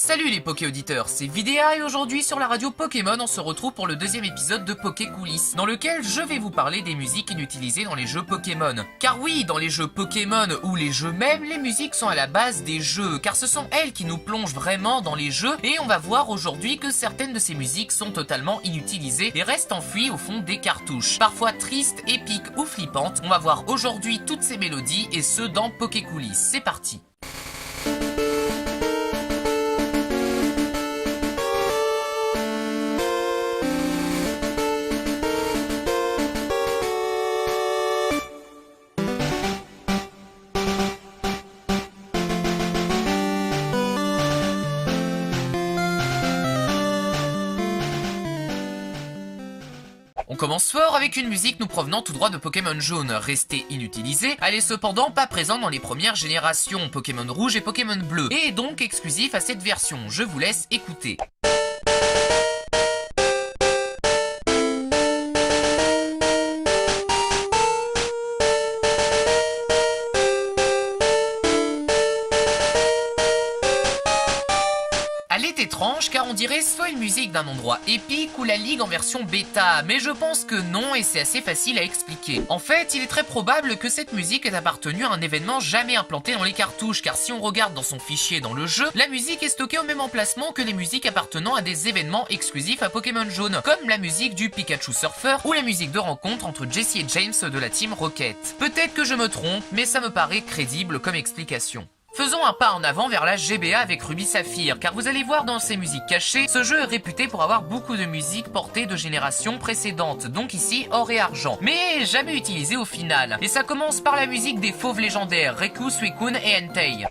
Salut les Poké auditeurs, c'est Vidéa et aujourd'hui sur la radio Pokémon on se retrouve pour le deuxième épisode de Poké Coulisses, dans lequel je vais vous parler des musiques inutilisées dans les jeux Pokémon. Car oui, dans les jeux Pokémon ou les jeux même, les musiques sont à la base des jeux, car ce sont elles qui nous plongent vraiment dans les jeux, et on va voir aujourd'hui que certaines de ces musiques sont totalement inutilisées et restent enfouies au fond des cartouches. Parfois tristes, épiques ou flippantes, on va voir aujourd'hui toutes ces mélodies et ce dans Poké Coulisses. C'est parti. On commence fort avec une musique nous provenant tout droit de Pokémon Jaune, restée inutilisée, elle est cependant pas présente dans les premières générations, Pokémon Rouge et Pokémon Bleu, et est donc exclusif à cette version, je vous laisse écouter. Elle est étrange car on dirait soit une musique d'un endroit épique ou la ligue en version bêta, mais je pense que non et c'est assez facile à expliquer. En fait, il est très probable que cette musique ait appartenu à un événement jamais implanté dans les cartouches, car si on regarde dans son fichier dans le jeu, la musique est stockée au même emplacement que les musiques appartenant à des événements exclusifs à Pokémon Jaune, comme la musique du Pikachu Surfer ou la musique de rencontre entre Jessie et James de la Team Rocket. Peut-être que je me trompe, mais ça me paraît crédible comme explication. Faisons un pas en avant vers la GBA avec Ruby Saphir, car vous allez voir dans ces musiques cachées, ce jeu est réputé pour avoir beaucoup de musiques portées de générations précédentes, donc ici or et argent, mais jamais utilisées au final. Et ça commence par la musique des fauves légendaires, Riku, Suicune et Entei.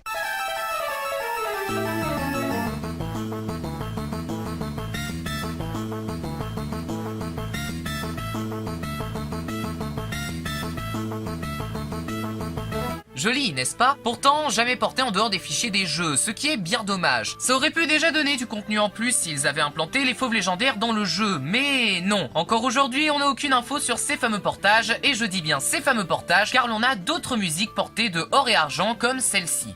Joli, n'est-ce pas? Pourtant, jamais porté en dehors des fichiers des jeux, ce qui est bien dommage. Ça aurait pu déjà donner du contenu en plus s'ils avaient implanté les fauves légendaires dans le jeu, mais non. Encore aujourd'hui, on n'a aucune info sur ces fameux portages, et je dis bien ces fameux portages, car l'on a d'autres musiques portées de or et argent comme celle-ci.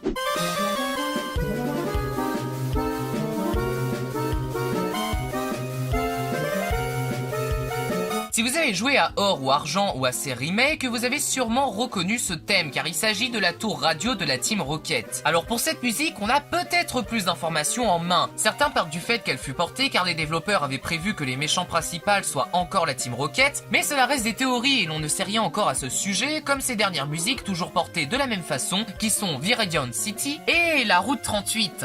Si vous avez joué à Or ou Argent ou à ses remakes, vous avez sûrement reconnu ce thème car il s'agit de la tour radio de la Team Rocket. Alors pour cette musique, on a peut-être plus d'informations en main. Certains partent du fait qu'elle fut portée car les développeurs avaient prévu que les méchants principaux soient encore la Team Rocket, mais cela reste des théories et l'on ne sait rien encore à ce sujet, comme ces dernières musiques toujours portées de la même façon, qui sont Viridian City et la Route 38.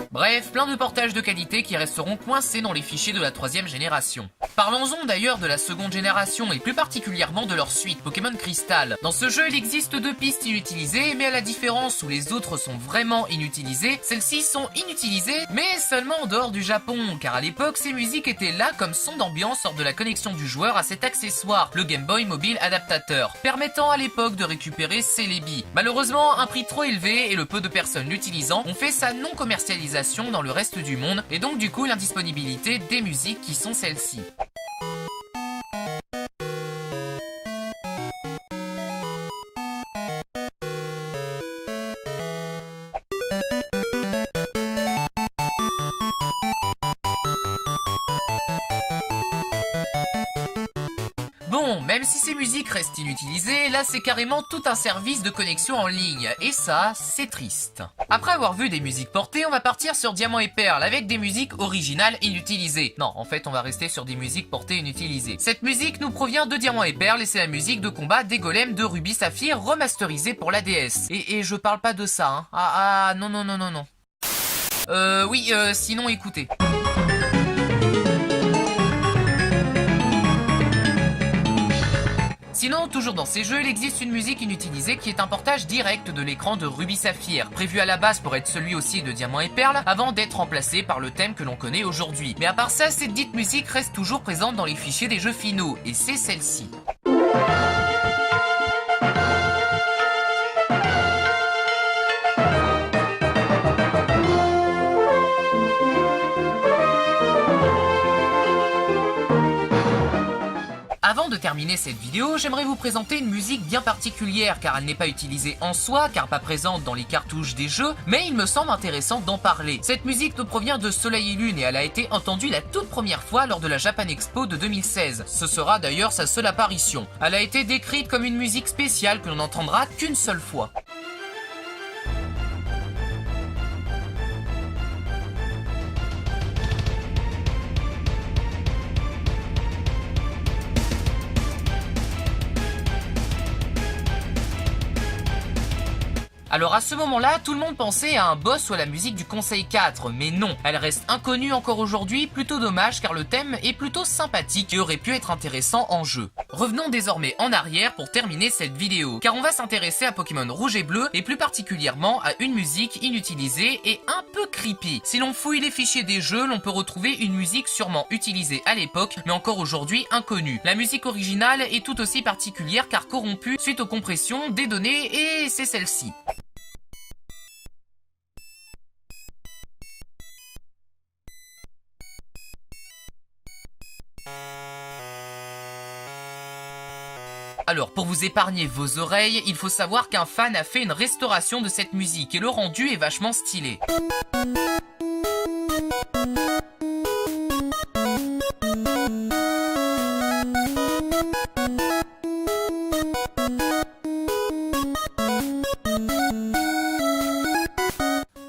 Bref, plein de portages de qualité qui resteront coincés dans les fichiers de la troisième génération. Parlons-en d'ailleurs de la seconde génération et plus particulièrement de leur suite, Pokémon Crystal. Dans ce jeu, il existe deux pistes inutilisées, mais à la différence où les autres sont vraiment inutilisées, celles-ci sont inutilisées, mais seulement en dehors du Japon, car à l'époque, ces musiques étaient là comme son d'ambiance lors de la connexion du joueur à cet accessoire, le Game Boy Mobile Adaptateur, permettant à l'époque de récupérer Celebi. Malheureusement, un prix trop élevé et le peu de personnes l'utilisant ont fait sa non-commercialisation dans le reste du monde, et donc du coup l'indisponibilité des musiques qui sont celles-ci. Bon, même si ces musiques restent inutilisées, là c'est carrément tout un service de connexion en ligne, et ça, c'est triste. Après avoir vu des musiques portées, on va partir sur Diamant et Perle avec des musiques originales inutilisées. Non, en fait on va rester sur des musiques portées inutilisées. Cette musique nous provient de Diamant et Perle et c'est la musique de combat des golems de Ruby Saphir remasterisée pour la DS. Et je parle pas de ça, hein. Ah, non. Sinon écoutez. Sinon, toujours dans ces jeux, il existe une musique inutilisée qui est un portage direct de l'écran de Ruby Saphir, prévu à la base pour être celui aussi de Diamant et Perle, avant d'être remplacé par le thème que l'on connaît aujourd'hui. Mais à part ça, cette dite musique reste toujours présente dans les fichiers des jeux finaux, et c'est celle-ci. terminer cette vidéo, j'aimerais vous présenter une musique bien particulière car elle n'est pas utilisée en soi, car pas présente dans les cartouches des jeux, mais il me semble intéressant d'en parler. Cette musique nous provient de Soleil et Lune et elle a été entendue la toute première fois lors de la Japan Expo de 2016. Ce sera d'ailleurs sa seule apparition. Elle a été décrite comme une musique spéciale que l'on n'entendra qu'une seule fois. Alors à ce moment-là, tout le monde pensait à un boss ou à la musique du Conseil 4, mais non, elle reste inconnue encore aujourd'hui, plutôt dommage car le thème est plutôt sympathique et aurait pu être intéressant en jeu. Revenons désormais en arrière pour terminer cette vidéo, car on va s'intéresser à Pokémon Rouge et Bleu, et plus particulièrement à une musique inutilisée et un peu creepy. Si l'on fouille les fichiers des jeux, l'on peut retrouver une musique sûrement utilisée à l'époque, mais encore aujourd'hui inconnue. La musique originale est tout aussi particulière car corrompue suite aux compressions des données, et c'est celle-ci. Alors, pour vous épargner vos oreilles, il faut savoir qu'un fan a fait une restauration de cette musique et le rendu est vachement stylé.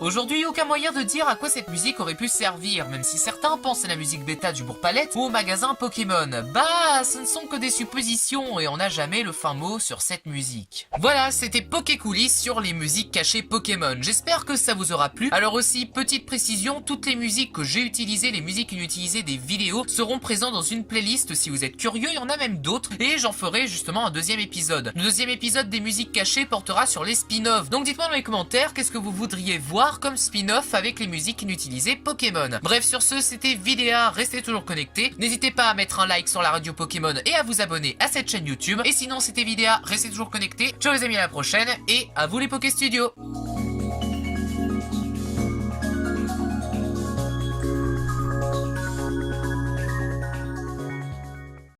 Aujourd'hui, aucun moyen de dire à quoi cette musique aurait pu servir, même si certains pensent à la musique bêta du Bourg-Palette ou au magasin Pokémon. Bah, ce ne sont que des suppositions et on n'a jamais le fin mot sur cette musique. Voilà, c'était Pokécoulisses sur les musiques cachées Pokémon. J'espère que ça vous aura plu. Alors aussi, petite précision, toutes les musiques que j'ai utilisées, les musiques inutilisées des vidéos, seront présentes dans une playlist si vous êtes curieux, il y en a même d'autres, et j'en ferai justement un deuxième épisode. Le deuxième épisode des musiques cachées portera sur les spin-offs, donc dites-moi dans les commentaires qu'est-ce que vous voudriez voir comme spin-off avec les musiques inutilisées Pokémon. Bref, sur ce, c'était Vidéa, restez toujours connectés. N'hésitez pas à mettre un like sur la radio Pokémon et à vous abonner à cette chaîne YouTube. Et sinon, c'était Vidéa, restez toujours connectés. Ciao les amis, à la prochaine et à vous les Poké Studios.